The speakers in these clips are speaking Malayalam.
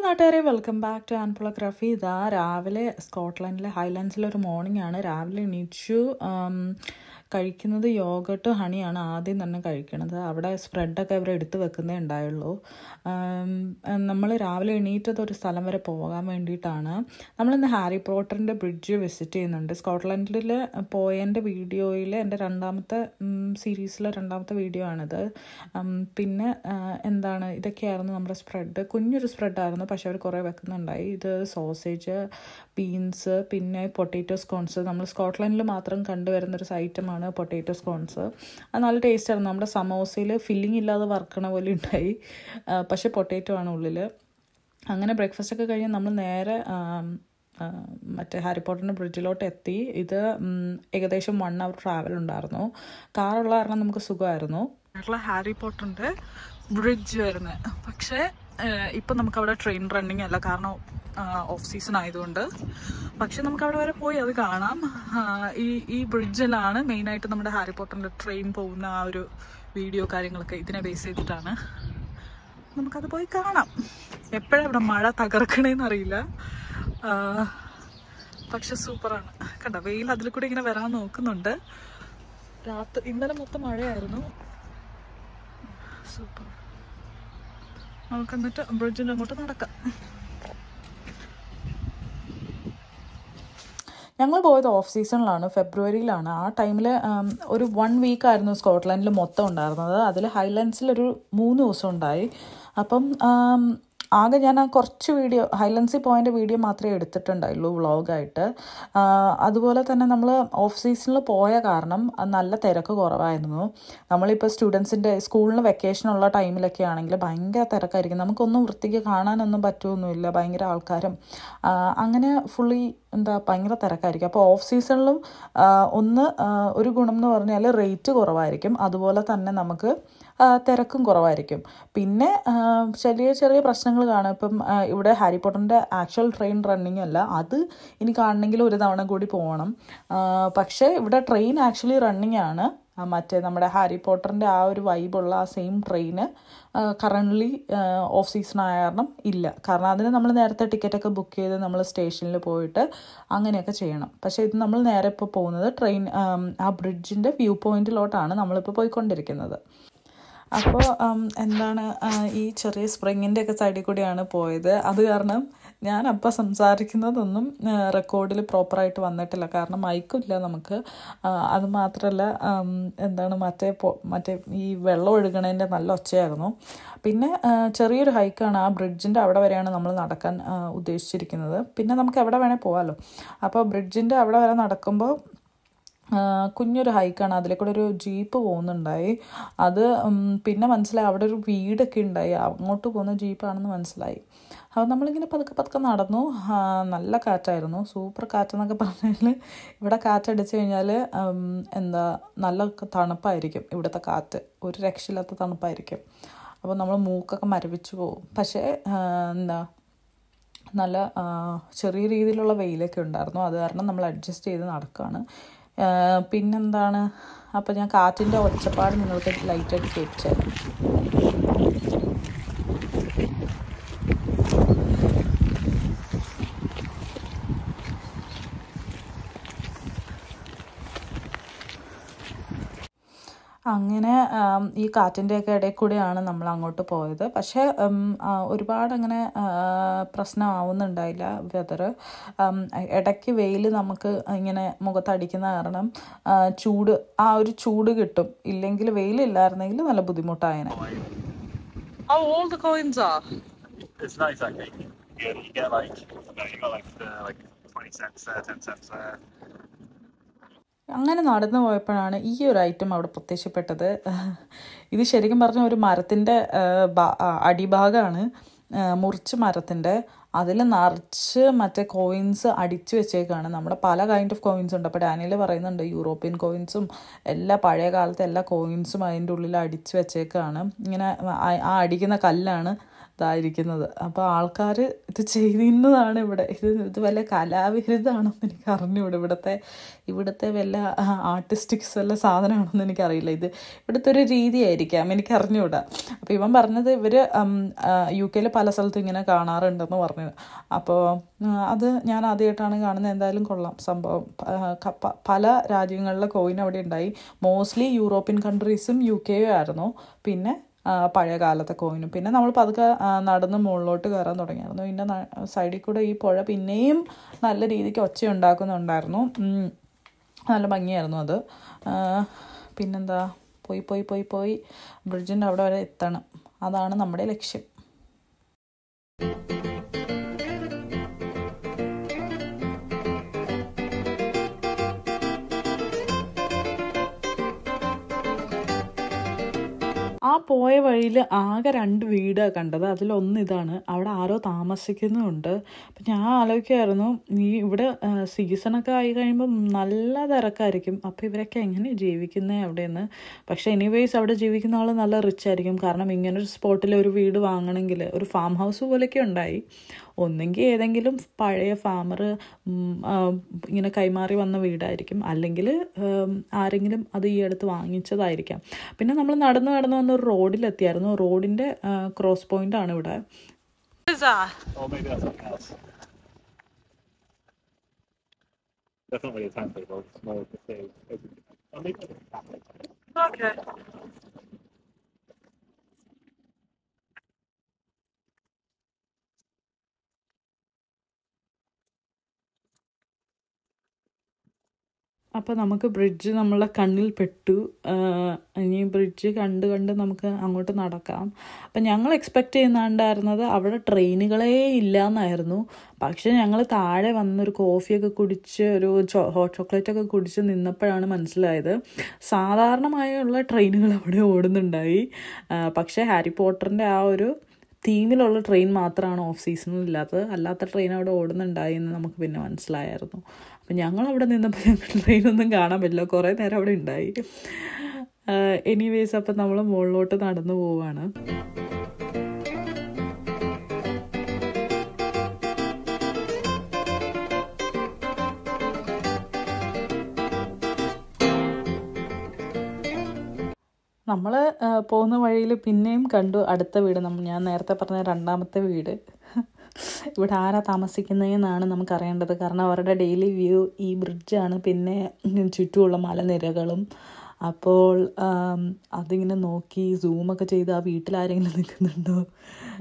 നാട്ടുകാരെ, വെൽക്കം ബാക്ക് ടു ആൻഫ്ലോഗ്രാഫി. ഇതാ രാവിലെ സ്കോട്ട്ലൻഡിലെ ഹൈലാൻഡ്സിലൊരു മോർണിംഗ് ആണ്. രാവിലെ എണീച്ചു. കഴിക്കുന്നത് യോഗട്ട് ഹണിയാണ് ആദ്യം തന്നെ കഴിക്കണത്. അവിടെ സ്പ്രെഡൊക്കെ അവർ എടുത്ത് വെക്കുന്നേ ഉണ്ടായുള്ളൂ. നമ്മൾ രാവിലെ എണീറ്റത് ഒരു സ്ഥലം വരെ പോകാൻ വേണ്ടിയിട്ടാണ്. നമ്മളിന്ന് ഹാരി പോട്ടറിൻ്റെ ബ്രിഡ്ജ് വിസിറ്റ് ചെയ്യുന്നുണ്ട്. സ്കോട്ട്ലൻഡിൽ പോയതിൻ്റെ വീഡിയോയിൽ എൻ്റെ രണ്ടാമത്തെ സീരീസിലെ രണ്ടാമത്തെ വീഡിയോ ആണിത്. പിന്നെ ഇതൊക്കെയായിരുന്നു നമ്മുടെ സ്പ്രെഡ്. കുഞ്ഞൊരു സ്പ്രെഡായിരുന്നു, പക്ഷെ അവർ കുറേ വെക്കുന്നുണ്ടായി. ഇത് സോസേജ്, ബീൻസ്, പിന്നെ പൊട്ടാറ്റോ സ്കോൺസ്. നമ്മൾ സ്കോട്ട്ലൻഡിൽ മാത്രം കണ്ടുവരുന്നൊരു ഐറ്റമാണ് പൊട്ടാറ്റോ സ്കോൺസ്. അത് നല്ല ടേസ്റ്റായിരുന്നു. നമ്മുടെ സമോസയിൽ ഫില്ലിംഗ് ഇല്ലാതെ വറുക്കണ പോലെ ഉണ്ടായി, പക്ഷേ പൊട്ടാറ്റോ ആണ് ഉള്ളിൽ. അങ്ങനെ ബ്രേക്ക്ഫാസ്റ്റൊക്കെ കഴിഞ്ഞ് നമ്മൾ നേരെ മറ്റേ ഹാരി പോട്ടറിൻ്റെ ബ്രിഡ്ജിലോട്ട് എത്തി. ഇത് ഏകദേശം 1 hour ട്രാവൽ ഉണ്ടായിരുന്നു. കാറുള്ള കാരണം നമുക്ക് സുഖമായിരുന്നു. ഹാരി പോട്ടറിൻ്റെ ബ്രിഡ്ജ് വരുന്നത്. പക്ഷേ ഇപ്പം നമുക്കവിടെ ട്രെയിൻ റണ്ണിങ് അല്ല, കാരണം ഓഫ് സീസൺ ആയതുകൊണ്ട്. പക്ഷെ നമുക്ക് അവിടെ വരെ പോയി അത് കാണാം. ഈ ബ്രിഡ്ജിലാണ് മെയിനായിട്ട് നമ്മുടെ ഹാരി പോട്ടറിൻ്റെ ട്രെയിൻ പോകുന്ന ആ ഒരു വീഡിയോ കാര്യങ്ങളൊക്കെ ഇതിനെ ബേസ് ചെയ്തിട്ടാണ്. നമുക്കത് പോയി കാണാം. എപ്പോഴാണ് ഇവിടെ മഴ തകർക്കണേന്ന് അറിയില്ല, പക്ഷെ സൂപ്പറാണ്. കണ്ട, വെയിൽ അതിൽ കൂടെ ഇങ്ങനെ വരാൻ നോക്കുന്നുണ്ട്. ഇന്നലെ മൊത്തം മഴയായിരുന്നു. സൂപ്പർ. നമുക്ക് എന്നിട്ട് ബ്രിഡ്ജിൻ്റെ അങ്ങോട്ട് നടക്കാം. ഞങ്ങൾ പോയത് ഓഫ് സീസണിലാണ്, ഫെബ്രുവരിയിലാണ്. ആ ടൈമിൽ ഒരു 1 week ആയിരുന്നു സ്കോട്ട്ലൻഡിൽ മൊത്തം ഉണ്ടായിരുന്നത്. അതിൽ ഹൈലാൻഡ്സിലൊരു 3 ദിവസം ഉണ്ടായി. അപ്പം ആകെ ഞാൻ കുറച്ച് വീഡിയോ, ഹൈലാൻഡ്സിൽ പോയതിൻ്റെ വീഡിയോ മാത്രമേ എടുത്തിട്ടുണ്ടായുള്ളൂ വ്ളോഗായിട്ട്. അതുപോലെ തന്നെ നമ്മൾ ഓഫ് സീസണിൽ പോയ കാരണം നല്ല തിരക്ക് കുറവായിരുന്നു. നമ്മളിപ്പോൾ സ്റ്റുഡൻസിൻ്റെ സ്കൂളിന് വെക്കേഷനുള്ള ടൈമിലൊക്കെ ആണെങ്കിൽ ഭയങ്കര തിരക്കായിരിക്കും. നമുക്കൊന്നും വൃത്തിക്ക് കാണാനൊന്നും പറ്റുമൊന്നുമില്ല, ഭയങ്കര ആൾക്കാരും. അങ്ങനെ ഫുള്ളി ഭയങ്കര തിരക്കായിരിക്കും. അപ്പോൾ ഓഫ് സീസണിലും ഒരു ഗുണം എന്ന് പറഞ്ഞാൽ റേറ്റ് കുറവായിരിക്കും, അതുപോലെ തന്നെ നമുക്ക് തിരക്കും കുറവായിരിക്കും. പിന്നെ ചെറിയ ചെറിയ പ്രശ്നങ്ങൾ കാണും. ഇപ്പം ഇവിടെ ഹാരി പോട്ടറിൻ്റെ ആക്ച്വൽ ട്രെയിൻ റണ്ണിങ് അല്ല, അത് ഇനി കാണണമെങ്കിൽ ഒരു തവണ കൂടി പോകണം. പക്ഷേ ഇവിടെ ട്രെയിൻ ആക്ച്വലി റണ്ണിങ് ആണ്. മറ്റേ നമ്മുടെ ഹാരി പോട്ടറിൻ്റെ ആ ഒരു വൈബുള്ള ആ same train currently off season ആയ കാരണം ഇല്ല. കാരണം അതിന് നമ്മൾ നേരത്തെ ടിക്കറ്റൊക്കെ ബുക്ക് ചെയ്ത് നമ്മൾ സ്റ്റേഷനിൽ പോയിട്ട് അങ്ങനെയൊക്കെ ചെയ്യണം. പക്ഷേ ഇത് നമ്മൾ നേരെ ഇപ്പോൾ പോകുന്നത് ട്രെയിൻ ആ ബ്രിഡ്ജിൻ്റെ വ്യൂ പോയിന്റിലോട്ടാണ് നമ്മളിപ്പോൾ പോയിക്കൊണ്ടിരിക്കുന്നത്. അപ്പോൾ ഈ ചെറിയ സ്പ്രിങ്ങിൻ്റെ ഒക്കെ സൈഡിൽ കൂടിയാണ് പോയത്. അത് കാരണം ഞാൻ അപ്പം സംസാരിക്കുന്നതൊന്നും റെക്കോർഡിൽ പ്രോപ്പറായിട്ട് വന്നിട്ടില്ല, കാരണം മൈക്കില്ല നമുക്ക്. അത് മാത്രമല്ല മറ്റേ ഈ വെള്ളം ഒഴുകണതിൻ്റെ നല്ല ഒച്ചയായിരുന്നു. പിന്നെ ചെറിയൊരു ഹൈക്കാണ്. ആ ബ്രിഡ്ജിൻ്റെ അവിടെ വരെയാണ് നമ്മൾ നടക്കാൻ ഉദ്ദേശിച്ചിരിക്കുന്നത്. പിന്നെ നമുക്ക് എവിടെ വേണേൽ പോകാമല്ലോ. അപ്പോൾ ബ്രിഡ്ജിൻ്റെ അവിടെ വരെ നടക്കുമ്പോൾ കുഞ്ഞൊരു ഹൈക്കാണ്. അതിലേക്കൂടെ ഒരു ജീപ്പ് പോകുന്നുണ്ടായി. അത് പിന്നെ മനസ്സിലായി അവിടെ ഒരു വീടൊക്കെ ഉണ്ടായി. അങ്ങോട്ട് പോകുന്ന ജീപ്പാണെന്ന് മനസ്സിലായി. അപ്പോൾ നമ്മളിങ്ങനെ പതുക്കെ നടന്നു. നല്ല കാറ്റായിരുന്നു, സൂപ്പർ കാറ്റെന്നൊക്കെ പറഞ്ഞാൽ ഇവിടെ കാറ്റടിച്ച് കഴിഞ്ഞാൽ നല്ല തണുപ്പായിരിക്കും. ഇവിടുത്തെ കാറ്റ് ഒരു രക്ഷയില്ലാത്ത തണുപ്പായിരിക്കും. അപ്പോൾ നമ്മൾ മൂക്കൊക്കെ മരവിച്ച് പോകും. പക്ഷേ നല്ല ചെറിയ രീതിയിലുള്ള വെയിലൊക്കെ ഉണ്ടായിരുന്നു. അത് കാരണം നമ്മൾ അഡ്ജസ്റ്റ് ചെയ്ത് നടക്കുകയാണ്. അപ്പോൾ ഞാൻ കാറ്റിൻ്റെ ഒച്ചപ്പാട് നിങ്ങൾക്ക് ലൈറ്റായിട്ട് കേൾപ്പിച്ചു തരാം. അങ്ങനെ ഈ കാറ്റിൻ്റെയൊക്കെ ഇടയിൽ കൂടെയാണ് നമ്മൾ അങ്ങോട്ട് പോയത്. പക്ഷേ ഒരുപാട് അങ്ങനെ പ്രശ്നമാവുന്നുണ്ടായില്ല വെതർ. ഇടയ്ക്ക് വെയിൽ നമുക്ക് ഇങ്ങനെ മുഖത്തടിക്കുന്ന കാരണം ആ ഒരു ചൂട് കിട്ടും. ഇല്ലെങ്കിൽ വെയിലില്ലായിരുന്നെങ്കിൽ നല്ല ബുദ്ധിമുട്ടായേനെ. അങ്ങനെ നടന്നു പോയപ്പോഴാണ് ഈ ഒരു ഐറ്റം അവിടെ പ്രത്യക്ഷപ്പെട്ടത്. ഇത് ശരിക്കും പറഞ്ഞാൽ ഒരു മരത്തിൻ്റെ അടിഭാഗമാണ്, മുറിച്ച് മരത്തിൻ്റെ. അതിൽ നിറച്ച് മറ്റേ കോയിൻസ് അടിച്ചു വെച്ചേക്കാണ്. നമ്മുടെ പല കൈൻഡ് ഓഫ് കോയിൻസ് ഉണ്ട്. അപ്പോൾ ഡാനിയൽ പറയുന്നുണ്ട് യൂറോപ്യൻ കോയിൻസും പഴയ കാലത്തെ എല്ലാ കോയിൻസും അതിൻ്റെ ഉള്ളിൽ അടിച്ചു വെച്ചേക്കാണ്. ഇങ്ങനെ ആ അടിക്കുന്ന കല്ലാണ് ഇതായിരിക്കുന്നത്. അപ്പോൾ ആൾക്കാർ ഇത് ചെയ്യുന്നതാണ് ഇവിടെ. ഇത് വല്ല കലാവിരുദ്ധാണെന്ന് എനിക്ക് അറിഞ്ഞൂടെ, ഇവിടുത്തെ വല്ല ആർട്ടിസ്റ്റിക്സ് വല്ല സാധനമാണെന്ന് എനിക്കറിയില്ല. ഇവിടുത്തെ ഒരു രീതിയായിരിക്കാം, എനിക്ക് അറിഞ്ഞൂടാ. അപ്പോൾ ഇവൻ പറഞ്ഞത് ഇവർ UK പല സ്ഥലത്തും ഇങ്ങനെ കാണാറുണ്ടെന്ന് പറഞ്ഞു. അപ്പോൾ അത് ഞാൻ ആദ്യമായിട്ടാണ് കാണുന്നത്. എന്തായാലും കൊള്ളാം സംഭവം. പല രാജ്യങ്ങളിലെ കോയിൻ അവിടെ ഉണ്ടായി. മോസ്റ്റ്ലി യൂറോപ്യൻ കൺട്രീസും UK ആയിരുന്നു. പിന്നെ പഴയ കാലത്തെ കോയിനും. പിന്നെ നമ്മൾ പതുക്കെ നടന്ന് മുകളിലോട്ട് കയറാൻ തുടങ്ങിയായിരുന്നു. പിന്നെ സൈഡിൽ കൂടെ ഈ പുഴ പിന്നെയും നല്ല രീതിക്ക് ഒച്ച ഉണ്ടാക്കുന്നുണ്ടായിരുന്നു. നല്ല ഭംഗിയായിരുന്നു അത്. പിന്നെന്താ, പോയി ബ്രിഡ്ജിൻ്റെ അവിടെ വരെ എത്തണം. അതാണ് നമ്മുടെ ലക്ഷ്യം. ആ പോയ വഴിയിൽ ആകെ 2 വീടാണ് കണ്ടത്. അതിലൊന്ന് ഇതാണ്. അവിടെ ആരോ താമസിക്കുന്നുമുണ്ട്. അപ്പം ഞാൻ ആലോചിക്കുമായിരുന്നു, ഇവിടെ സീസണൊക്കെ ആയി കഴിയുമ്പം നല്ല തിരക്കായിരിക്കും. അപ്പോൾ ഇവരൊക്കെ എങ്ങനെ ജീവിക്കുന്നത് അവിടെയെന്ന്. പക്ഷേ എനിവേയ്സ് അവിടെ ജീവിക്കുന്ന ആൾ നല്ല റിച്ച് ആയിരിക്കും. കാരണം ഇങ്ങനൊരു സ്പോട്ടിൽ ഒരു വീട് വാങ്ങണമെങ്കിൽ ഒരു ഫാം ഹൗസ് പോലെയൊക്കെ ഉണ്ടായി. ഒന്നെങ്കിൽ ഏതെങ്കിലും പഴയ ഫാമർ ഇങ്ങനെ കൈമാറി വന്ന വീടായിരിക്കും, അല്ലെങ്കിൽ ആരെങ്കിലും അത് ഈ അടുത്ത് വാങ്ങിച്ചതായിരിക്കാം. പിന്നെ നമ്മൾ നടന്ന് വന്ന ഒരു റോഡിലെത്തിയായിരുന്നു. റോഡിൻ്റെ ക്രോസ് പോയിന്റ് ആണ് ഇവിടെ. അപ്പോൾ നമുക്ക് ബ്രിഡ്ജ് നമ്മളെ കണ്ണിൽ പെട്ടു. ഇനി ബ്രിഡ്ജ് കണ്ട് നമുക്ക് അങ്ങോട്ട് നടക്കാം. അപ്പം ഞങ്ങൾ എക്സ്പെക്റ്റ് ചെയ്യുന്നുണ്ടായിരുന്നത് അവിടെ ട്രെയിനുകളേ ഇല്ല എന്നായിരുന്നു. പക്ഷെ ഞങ്ങൾ താഴെ വന്നൊരു കോഫിയൊക്കെ കുടിച്ച് ഒരു ഹോട്ട് ചോക്ലേറ്റൊക്കെ കുടിച്ച് നിന്നപ്പോഴാണ് മനസ്സിലായത് സാധാരണമായുള്ള ട്രെയിനുകൾ അവിടെ ഓടുന്നുണ്ടായി. പക്ഷേ ഹാരി പോട്ടറിൻ്റെ ആ ഒരു തീമിലുള്ള ട്രെയിൻ മാത്രമാണ് ഓഫ് സീസണിൽ ഇല്ലാത്തത്. അല്ലാത്ത ട്രെയിൻ അവിടെ ഓടുന്നുണ്ടായി എന്ന് നമുക്ക് പിന്നെ മനസ്സിലായിരുന്നു. അപ്പം ഞങ്ങളവിടെ നിന്നപ്പോൾ ഞങ്ങൾക്ക് ട്രെയിനൊന്നും കാണാൻ പറ്റില്ല. കുറേ നേരം അവിടെ ഉണ്ടായി. എനിവേസ് അപ്പം നമ്മൾ മുകളിലോട്ട് നടന്നു പോവാണ്. നമ്മൾ പോകുന്ന വഴിയിൽ പിന്നെയും കണ്ടു അടുത്ത വീട്. ഞാൻ നേരത്തെ പറഞ്ഞ 2ാമത്തെ വീട്. ഇവിടെ ആരാ താമസിക്കുന്നതെന്നാണ് നമുക്കറിയേണ്ടത്. കാരണം അവരുടെ ഡെയിലി വ്യൂ ഈ ബ്രിഡ്ജാണ്, പിന്നെ ചുറ്റുമുള്ള മലനിരകളും. അപ്പോൾ അതിങ്ങനെ നോക്കി സൂമൊക്കെ ചെയ്ത് ആ വീട്ടിൽ ആരെങ്കിലും നിൽക്കുന്നുണ്ടോ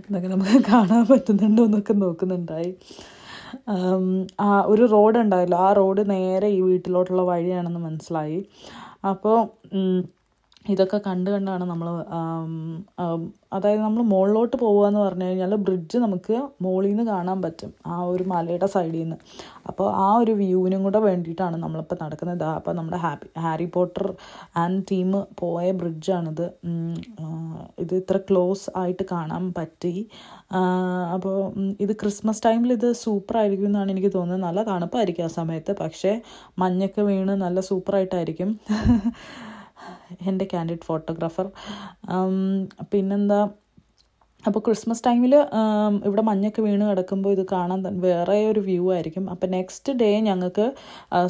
എന്നൊക്കെ നമുക്ക് കാണാൻ പറ്റുന്നുണ്ടോ എന്നൊക്കെ നോക്കുന്നുണ്ടായി. ഒരു റോഡ് ഉണ്ടായല്ലോ, ആ റോഡ് നേരെ ഈ വീട്ടിലോട്ടുള്ള വഴിയാണെന്ന് മനസ്സിലായി. അപ്പോൾ ഇതൊക്കെ കണ്ടാണ് നമ്മൾ, അതായത് നമ്മൾ മുകളിലോട്ട് പോകുക എന്ന് പറഞ്ഞു കഴിഞ്ഞാൽ ബ്രിഡ്ജ് നമുക്ക് മുകളിൽ നിന്ന് കാണാൻ പറ്റും, ആ ഒരു മലയുടെ സൈഡിൽ നിന്ന്. അപ്പോൾ ആ ഒരു വ്യൂവിനും കൂടെ വേണ്ടിയിട്ടാണ് നമ്മളിപ്പോൾ നടക്കുന്നത്. അപ്പോൾ നമ്മുടെ ഹാരി പോട്ടർ ആൻഡ് ടീം പോയ ബ്രിഡ്ജാണിത്. ഇത് ഇത്ര ക്ലോസ് ആയിട്ട് കാണാൻ പറ്റി. അപ്പോൾ ഇത് ക്രിസ്മസ് ടൈമിൽ ഇത് സൂപ്പറായിരിക്കും എന്നാണ് എനിക്ക് തോന്നുന്നത്. നല്ല തണുപ്പായിരിക്കും ആ സമയത്ത്, പക്ഷേ മഞ്ഞൊക്കെ വീണ് നല്ല സൂപ്പറായിട്ടായിരിക്കും. എൻ്റെ കാൻഡിഡ് ഫോട്ടോഗ്രാഫർ. പിന്നെന്താ, അപ്പോൾ ക്രിസ്മസ് ടൈമിൽ ഇവിടെ മഞ്ഞൊക്കെ വീണ് കിടക്കുമ്പോൾ ഇത് കാണാൻ വേറെ ഒരു വ്യൂ ആയിരിക്കും. അപ്പോൾ നെക്സ്റ്റ് ഡേ ഞങ്ങൾക്ക്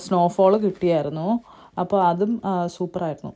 സ്നോഫോൾ കിട്ടിയായിരുന്നു. അപ്പോൾ അതും സൂപ്പറായിരുന്നു.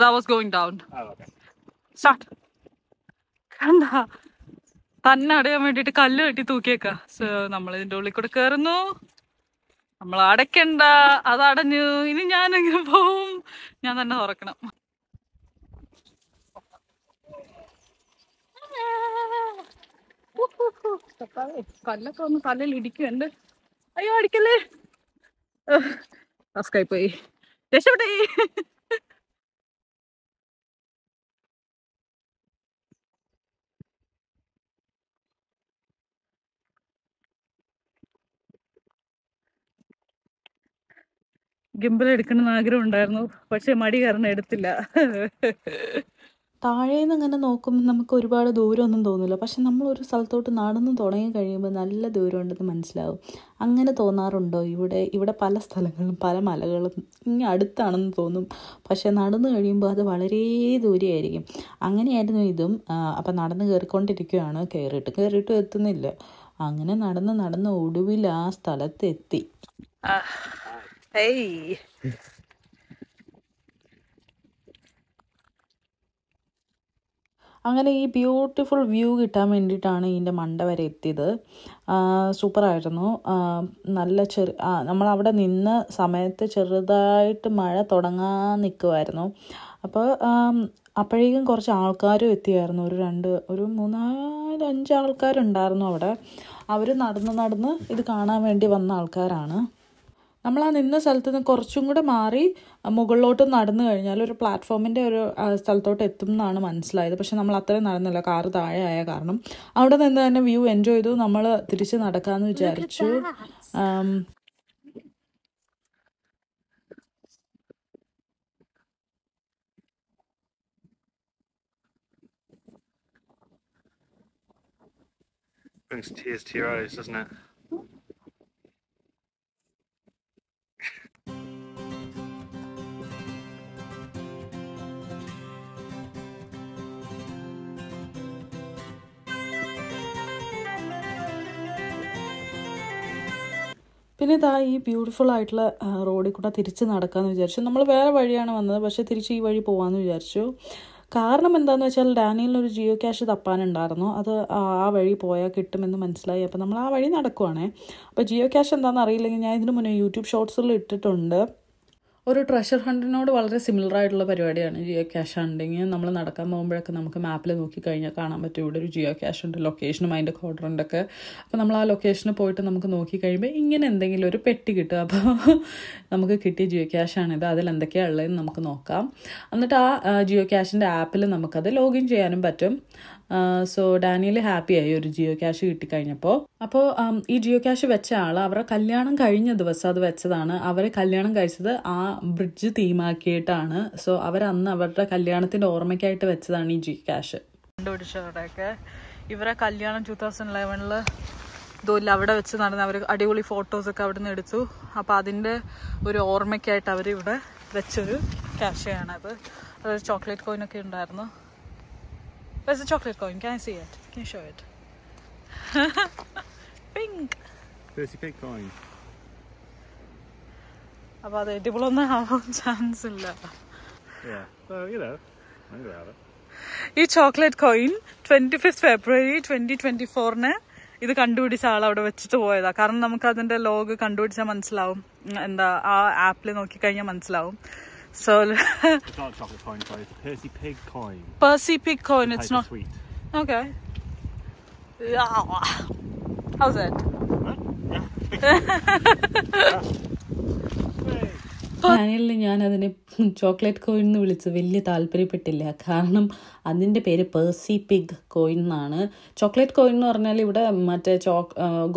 That was going down. Oh, okay. Start. കണ്ട തന്നെ അടയാൻ വേണ്ടിയിട്ട് കല്ല് കെട്ടി തൂക്കിയേക്ക. നമ്മൾ ഇതിൻ്റെ ഉള്ളിൽ കൂടെ കയറുന്നു. നമ്മൾ അടയ്ക്കണ്ട, അത് അടഞ്ഞു. ഇനി ഞാൻ എങ്ങനെ പോവും? ഞാൻ തന്നെ തുറക്കണം. കല്ലൊക്കെ ഒന്ന് തലയിൽ ഇടിക്കും. എൻ്റെ അയ്യോ അടിക്കല്ലേ, ടാസ്കായി പോയി. രക്ഷപ്പെട്ടേ. ഗിംബൽ എടുക്കണമെന്ന് ആഗ്രഹം ഉണ്ടായിരുന്നു, പക്ഷെ മടി കാരണം എടുത്തില്ല. താഴേന്ന് ഇങ്ങനെ നോക്കുമ്പോൾ നമുക്ക് ഒരുപാട് ദൂരമൊന്നും തോന്നില്ല, പക്ഷെ നമ്മളൊരു സ്ഥലത്തോട്ട് നടന്ന് തുടങ്ങി കഴിയുമ്പോൾ നല്ല ദൂരമുണ്ടെന്ന് മനസ്സിലാവും. അങ്ങനെ തോന്നാറുണ്ടോ? ഇവിടെ പല സ്ഥലങ്ങളും പല മലകളും ഇങ്ങനെ അടുത്താണെന്ന് തോന്നും, പക്ഷെ നടന്നു കഴിയുമ്പോൾ അത് വളരെ ദൂരെയായിരിക്കും. അങ്ങനെയായിരുന്നു ഇതും. അപ്പം നടന്ന് കയറിക്കൊണ്ടിരിക്കുകയാണ്, കയറിയിട്ടും എത്തുന്നില്ല. അങ്ങനെ നടന്ന് ഒടുവിൽ ആ സ്ഥലത്തെത്തി. അങ്ങനെ ഈ ബ്യൂട്ടിഫുൾ വ്യൂ കിട്ടാൻ വേണ്ടിയിട്ടാണ് ഇതിൻ്റെ മണ്ട വരെ എത്തിയത്. സൂപ്പറായിരുന്നു. നല്ല നമ്മളവിടെ നിന്ന സമയത്ത് ചെറുതായിട്ട് മഴ തുടങ്ങാൻ നിൽക്കുമായിരുന്നു. അപ്പോൾ അപ്പോഴേക്കും കുറച്ച് ആൾക്കാരും എത്തിയായിരുന്നു. ഒരു 3-4-5 ആൾക്കാരുണ്ടായിരുന്നു അവിടെ. അവർ നടന്ന് ഇത് കാണാൻ വേണ്ടി വന്ന ആൾക്കാരാണ്. നമ്മൾ ആ നിന്ന സ്ഥലത്ത് നിന്ന് കുറച്ചും കൂടെ മാറി മുകളിലോട്ട് നടന്നു കഴിഞ്ഞാൽ ഒരു പ്ലാറ്റ്ഫോമിൻ്റെ ഒരു സ്ഥലത്തോട്ട് എത്തും എന്നാണ് മനസ്സിലായത്. പക്ഷെ നമ്മൾ അത്രയും നടന്നില്ല, കാറ് താഴെ ആയ കാരണം. അവിടെ നിന്ന് തന്നെ വ്യൂ എൻജോയ് ചെയ്തു. നമ്മൾ തിരിച്ച് നടക്കാമെന്ന് വിചാരിച്ചു. Brings tears to your eyes, doesn't it? പിന്നെ ഇതാ ഈ ബ്യൂട്ടിഫുൾ ആയിട്ടുള്ള റോഡിൽ കൂടെ തിരിച്ച് നടക്കാമെന്ന് വിചാരിച്ചു. നമ്മൾ വേറെ വഴിയാണ് വന്നത്, പക്ഷേ തിരിച്ച് ഈ വഴി പോകാമെന്ന് വിചാരിച്ചു. കാരണം എന്താണെന്ന് വെച്ചാൽ ഡാനിയലിനൊരു ജിയോ ക്യാഷ് തപ്പാനുണ്ടായിരുന്നു. അത് ആ വഴി പോയാൽ കിട്ടുമെന്ന് മനസ്സിലായി. അപ്പോൾ നമ്മൾ ആ വഴി നടക്കുവാണേ. അപ്പോൾ ജിയോ ക്യാഷ് എന്താണെന്ന് അറിയില്ലെങ്കിൽ ഞാൻ ഇതിന് മുന്നേ യൂട്യൂബ് ഷോർട്സിൽ ഇട്ടിട്ടുണ്ട്. ഒരു ട്രഷർ ഹണ്ടിനോട് വളരെ സിമിലർ ആയിട്ടുള്ള പരിപാടിയാണ് ജിയോ ക്യാഷ് ഹണ്ടിങ്. നമ്മൾ നടക്കാൻ പോകുമ്പോഴൊക്കെ നമുക്ക് മാപ്പിൽ നോക്കി കഴിഞ്ഞാൽ കാണാൻ പറ്റും ഇവിടെ ഒരു ജിയോ ക്യാഷ് ഉണ്ട്, ലൊക്കേഷനും അതിൻ്റെ ക്വാഡ്രൻ്റൊക്കെ. അപ്പോൾ നമ്മൾ ആ ലൊക്കേഷന് പോയിട്ട് നമുക്ക് നോക്കി കഴിയുമ്പോൾ ഇങ്ങനെ എന്തെങ്കിലും ഒരു പെട്ടി കിട്ടും. അപ്പോൾ നമുക്ക് കിട്ടിയ ജിയോ ക്യാഷാണിത്. അതിൽ എന്തൊക്കെയാണ് ഉള്ളതെന്ന് നമുക്ക് നോക്കാം. എന്നിട്ട് ആ ജിയോ ക്യാഷിൻ്റെ ആപ്പിൽ നമുക്കത് ലോഗിൻ ചെയ്യാനും പറ്റും. സോ ഡാനിയൽ ഹാപ്പിയായി ഒരു ജിയോ ക്യാഷ് കിട്ടിക്കഴിഞ്ഞപ്പോൾ. അപ്പോൾ ഈ ജിയോ ക്യാഷ് വെച്ച ആൾ അവരുടെ കല്യാണം കഴിഞ്ഞ ദിവസം അത് വെച്ചതാണ്. അവരെ കല്യാണം കഴിച്ചത് ആ ബ്രിഡ്ജ് തീമാക്കിയിട്ടാണ്. സോ അവരന്ന് അവരുടെ കല്യാണത്തിൻ്റെ ഓർമ്മയ്ക്കായിട്ട് വെച്ചതാണ് ഈ ജിയോ ക്യാഷ്. കണ്ടുപിടിച്ചവരുടെയൊക്കെ ഇവരെ കല്യാണം 2011 ഇതുമില്ല അവിടെ വെച്ച് നടന്ന അവർ അടിപൊളി ഫോട്ടോസൊക്കെ അവിടെ നിന്ന് എടുത്തു. അപ്പോൾ അതിൻ്റെ ഒരു ഓർമ്മയ്ക്കായിട്ട് അവരിവിടെ വെച്ചൊരു ക്യാഷയാണത്. അതൊരു ചോക്ലേറ്റ് കോയിനൊക്കെ ഉണ്ടായിരുന്നു. Where's the chocolate coin? Can I see it? Can you show it? Pink. Percy Pig coin. അപ്പോൾ അത് എഡിബിളൊന്നും ആവാൻ ചാൻസ് ഇല്ല. Yeah, well, you know, I'm gonna have it. ഈ ചോക്ലേറ്റ് കോയിൻ 25 ഫെബ്രുവരി 2024 ഇത് കണ്ടുപിടിച്ച ആൾ അവിടെ വെച്ചിട്ട് പോയതാ. കാരണം നമുക്ക് അതിന്റെ ലോഗ് കണ്ടുപിടിച്ചാൽ മനസ്സിലാവും, എന്താ ആ ആപ്പിൽ നോക്കിക്കഴിഞ്ഞാൽ മനസ്സിലാവും. So it's not a chocolate coin, sorry. It's a Percy Pig coin. Percy Pig coin. It's not sweet. Okay. How's it? ഡാനിയലിന് ഞാനതിനെ ചോക്ലേറ്റ് കോയിൻ എന്ന് വിളിച്ച് വലിയ താല്പര്യപ്പെട്ടില്ല. കാരണം അതിൻ്റെ പേര് പേഴ്സി പിഗ് കോയിൻ എന്നാണ്. ചോക്ലേറ്റ് കോയിൻ എന്ന് പറഞ്ഞാൽ ഇവിടെ മറ്റേ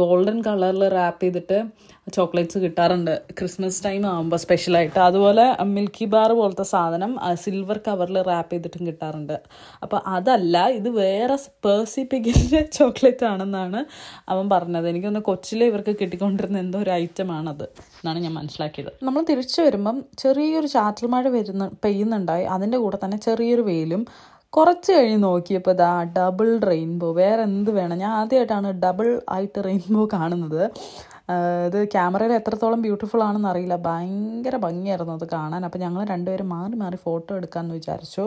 ഗോൾഡൻ കളറിൽ റാപ്പ് ചെയ്തിട്ട് ചോക്ലേറ്റ്സ് കിട്ടാറുണ്ട് ക്രിസ്മസ് ടൈം ആകുമ്പോൾ സ്പെഷ്യലായിട്ട്. അതുപോലെ മിൽക്കി ബാർ പോലത്തെ സാധനം സിൽവർ കവറിൽ റാപ്പ് ചെയ്തിട്ടും കിട്ടാറുണ്ട്. അപ്പോൾ അതല്ല, ഇത് വേറെ പേഴ്സി പിഗിൻ്റെ ചോക്ലേറ്റ് ആണെന്നാണ് അവൻ പറഞ്ഞത്. എനിക്കൊന്ന് കൊച്ചിലെ ഇവർക്ക് കിട്ടിക്കൊണ്ടിരുന്ന എന്തോ ഒരു ഐറ്റമാണത് എന്നാണ് ഞാൻ മനസ്സിലാക്കിയത്. നമ്മൾ തിരിച്ചു വരുമ്പം ചെറിയൊരു ചാറ്റൽ മഴ പെയ്യുന്നുണ്ടായി. അതിൻ്റെ കൂടെ തന്നെ ചെറിയൊരു വെയിലും. കുറച്ച് കഴിഞ്ഞ് നോക്കിയപ്പോൾ ഇതാ ഡബിൾ റെയിൻബോ. വേറെ എന്ത് വേണം, ഞാൻ ആദ്യമായിട്ടാണ് ഡബിൾ ആയിട്ട് റെയിൻബോ കാണുന്നത്. ഇത് ക്യാമറയിൽ എത്രത്തോളം ബ്യൂട്ടിഫുൾ ആണെന്ന് അറിയില്ല, ഭയങ്കര ഭംഗിയായിരുന്നു അത് കാണാൻ. അപ്പോൾ ഞങ്ങൾ രണ്ടുപേരും മാറി ഫോട്ടോ എടുക്കാമെന്ന് വിചാരിച്ചു.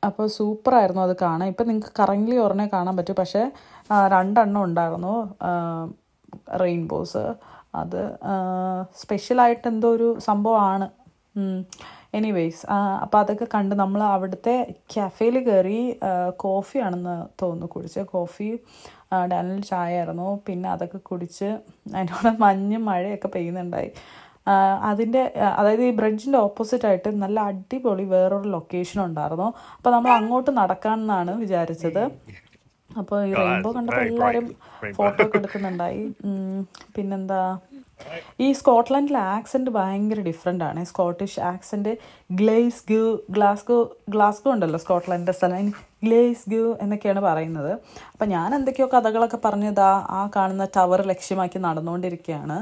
അപ്പോൾ സൂപ്പറായിരുന്നു അത് കാണാൻ. ഇപ്പം നിങ്ങൾക്ക് കറൻറ്റ്ലി ഒരെണ്ണേ കാണാൻ പറ്റും, പക്ഷേ 2 എണ്ണം ഉണ്ടായിരുന്നു റെയിൻബോസ്. അത് സ്പെഷ്യലായിട്ട് എന്തോ ഒരു സംഭവമാണ്. എനിവേയ്സ്, അപ്പോൾ അതൊക്കെ കണ്ട് നമ്മൾ അവിടുത്തെ കഫേയിൽ കയറി കോഫിയാണെന്ന് തോന്നുന്നു കുടിച്ചത്. കോഫി ഡാനിയൽ ചായ ആയിരുന്നു. പിന്നെ അതൊക്കെ കുടിച്ച് അതിൻ്റെ കൂടെ മഞ്ഞും മഴയൊക്കെ പെയ്യുന്നുണ്ടായി. അതിൻ്റെ അതായത് ഈ ബ്രിഡ്ജിൻ്റെ ഓപ്പോസിറ്റായിട്ട് നല്ല അടിപൊളി വേറൊരു ലൊക്കേഷൻ ഉണ്ടായിരുന്നു. അപ്പോൾ നമ്മൾ അങ്ങോട്ട് നടക്കാമെന്നാണ് വിചാരിച്ചത്. അപ്പോൾ ഈ റെയിൻബോ കണ്ടപ്പോൾ എല്ലാവരും ഫോട്ടോ ഒക്കെ എടുക്കുന്നുണ്ടായി. പിന്നെന്താ, ഈ സ്കോട്ട്ലൻഡിലെ ആക്സെൻറ്റ് ഭയങ്കര ഡിഫറെൻ്റ് ആണ്. സ്കോട്ടിഷ് ആക്സെൻറ്റ് ഗ്ലാസ്ഗോ ഉണ്ടല്ലോ സ്കോട്ട്ലൻഡിൻ്റെ സ്ഥലം, ഗ്ലേസ്ഗോ എന്നൊക്കെയാണ് പറയുന്നത്. അപ്പം ഞാൻ എന്തൊക്കെയോ കഥകളൊക്കെ പറഞ്ഞതാ ആ കാണുന്ന ടവർ ലക്ഷ്യമാക്കി നടന്നുകൊണ്ടിരിക്കുകയാണ്.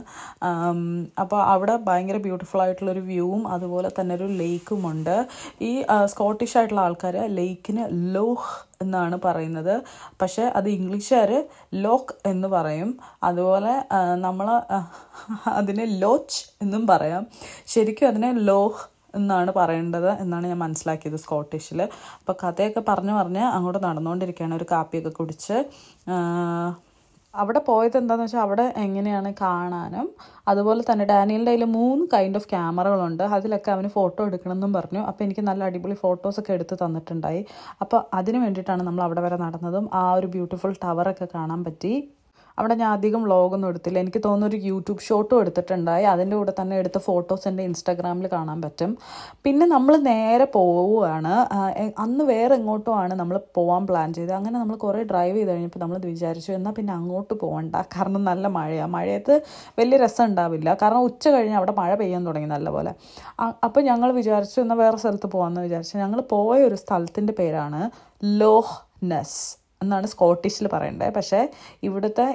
അപ്പോൾ അവിടെ ഭയങ്കര ബ്യൂട്ടിഫുൾ ആയിട്ടുള്ളൊരു വ്യൂവും അതുപോലെ തന്നെ ഒരു ലേക്കും ഉണ്ട്. ഈ സ്കോട്ടിഷ് ആയിട്ടുള്ള ആൾക്കാർ ലേക്കിന് ലോഹ് എന്നാണ് പറയുന്നത്, പക്ഷേ അത് ഇംഗ്ലീഷുകാർ ലോക്ക് എന്ന് പറയും. അതുപോലെ നമ്മൾ അതിനെ ലോച്ച് എന്നും പറയാം. ശരിക്കും അതിനെ ലോഹ് എന്നാണ് പറയേണ്ടത് എന്നാണ് ഞാൻ മനസ്സിലാക്കിയത് സ്കോട്ടിഷിൽ. അപ്പോൾ കഥയൊക്കെ പറഞ്ഞ് അങ്ങോട്ട് നടന്നുകൊണ്ടിരിക്കുകയാണ്, ഒരു കാപ്പിയൊക്കെ കുടിച്ച്. അവിടെ പോയത് എന്താണെന്ന് വെച്ചാൽ അവിടെ എങ്ങനെയാണ് കാണാനും അതുപോലെ തന്നെ ഡാനിയലിൻ്റെ കയ്യിൽ 3 കൈൻഡ് ഓഫ് ക്യാമറകളുണ്ട്. അതിലൊക്കെ അവന് ഫോട്ടോ എടുക്കണമെന്നും പറഞ്ഞു. അപ്പോൾ എനിക്ക് നല്ല അടിപൊളി ഫോട്ടോസൊക്കെ എടുത്ത് തന്നിട്ടുണ്ടായി. അപ്പോൾ അതിന് വേണ്ടിയിട്ടാണ് നമ്മൾ അവിടെ വരെ നടന്നതും ആ ഒരു ബ്യൂട്ടിഫുൾ ടവറൊക്കെ കാണാൻ പറ്റി. അവിടെ ഞാൻ അധികം വ്ളോഗൊന്നും എടുത്തില്ല. എനിക്ക് തോന്നുന്നു ഒരു യൂട്യൂബ് ഷോട്ടും എടുത്തിട്ടുണ്ടായി. അതിൻ്റെ കൂടെ തന്നെ എടുത്ത ഫോട്ടോസ് എൻ്റെ ഇൻസ്റ്റാഗ്രാമിൽ കാണാൻ പറ്റും. പിന്നെ നമ്മൾ നേരെ പോവുകയാണ്. അന്ന് വേറെ എങ്ങോട്ടും ആണ് നമ്മൾ പോകാൻ പ്ലാൻ ചെയ്തത്. അങ്ങനെ നമ്മൾ കുറേ ഡ്രൈവ് ചെയ്ത് കഴിഞ്ഞപ്പോൾ നമ്മൾ വിചാരിച്ചു എന്നാൽ പിന്നെ അങ്ങോട്ട് പോകണ്ട, കാരണം നല്ല മഴയാണ്. മഴയത്ത് വലിയ രസം ഉണ്ടാവില്ല, കാരണം ഉച്ച കഴിഞ്ഞ് അവിടെ മഴ പെയ്യാൻ തുടങ്ങി നല്ലപോലെ. അപ്പോൾ ഞങ്ങൾ വിചാരിച്ചു എന്നാൽ വേറെ സ്ഥലത്ത് പോകാമെന്ന് വിചാരിച്ചു. ഞങ്ങൾ പോയ ഒരു സ്ഥലത്തിൻ്റെ പേരാണ് ലോഹ് നെസ് എന്നാണ് സ്കോട്ടിഷിൽ പറയേണ്ടത്. പക്ഷേ ഇവിടുത്തെ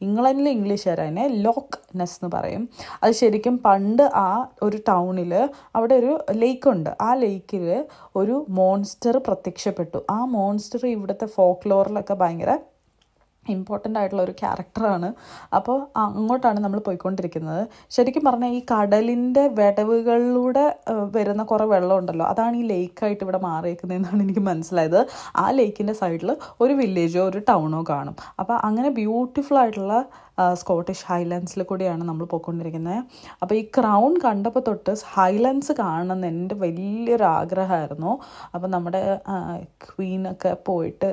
ഇംഗ്ലണ്ടിലെ ഇംഗ്ലീഷുകാർ അതിനെ ലോക്ക് നെസ് എന്ന് പറയും. അത് ശരിക്കും പണ്ട് ആ ഒരു ടൗണിൽ അവിടെ ഒരു ലേക്കുണ്ട്. ആ ലേക്കിൽ ഒരു മോൺസ്റ്റർ പ്രത്യക്ഷപ്പെട്ടു. ആ മോൺസ്റ്റർ ഇവിടുത്തെ ഫോക്ലോറിലൊക്കെ ഭയങ്കര ഇമ്പോർട്ടൻ്റ് ആയിട്ടുള്ള ഒരു ക്യാരക്ടറാണ്. അപ്പോൾ അങ്ങോട്ടാണ് നമ്മൾ പോയിക്കൊണ്ടിരിക്കുന്നത്. ശരിക്കും പറഞ്ഞാൽ ഈ കടലിൻ്റെ വിടവുകളിലൂടെ വരുന്ന കുറേ വെള്ളമുണ്ടല്ലോ, അതാണ് ഈ ലേക്കായിട്ട് ഇവിടെ മാറിയേക്കുന്നതെന്നാണ് എനിക്ക് മനസ്സിലായത്. ആ ലേക്കിൻ്റെ സൈഡിൽ ഒരു വില്ലേജോ ഒരു ടൗണോ കാണും. അപ്പോൾ അങ്ങനെ ബ്യൂട്ടിഫുൾ ആയിട്ടുള്ള സ്കോട്ടിഷ് ഹൈലാൻഡ്സിൽ കൂടിയാണ് നമ്മൾ പോയിക്കൊണ്ടിരിക്കുന്നത്. അപ്പോൾ ഈ ക്രൗൺ കണ്ടപ്പോൾ തൊട്ട് ഹൈലാൻഡ്സ് കാണണമെന്ന് എൻ്റെ വലിയൊരു ആഗ്രഹമായിരുന്നു. അപ്പോൾ നമ്മുടെ ക്വീനൊക്കെ പോയിട്ട്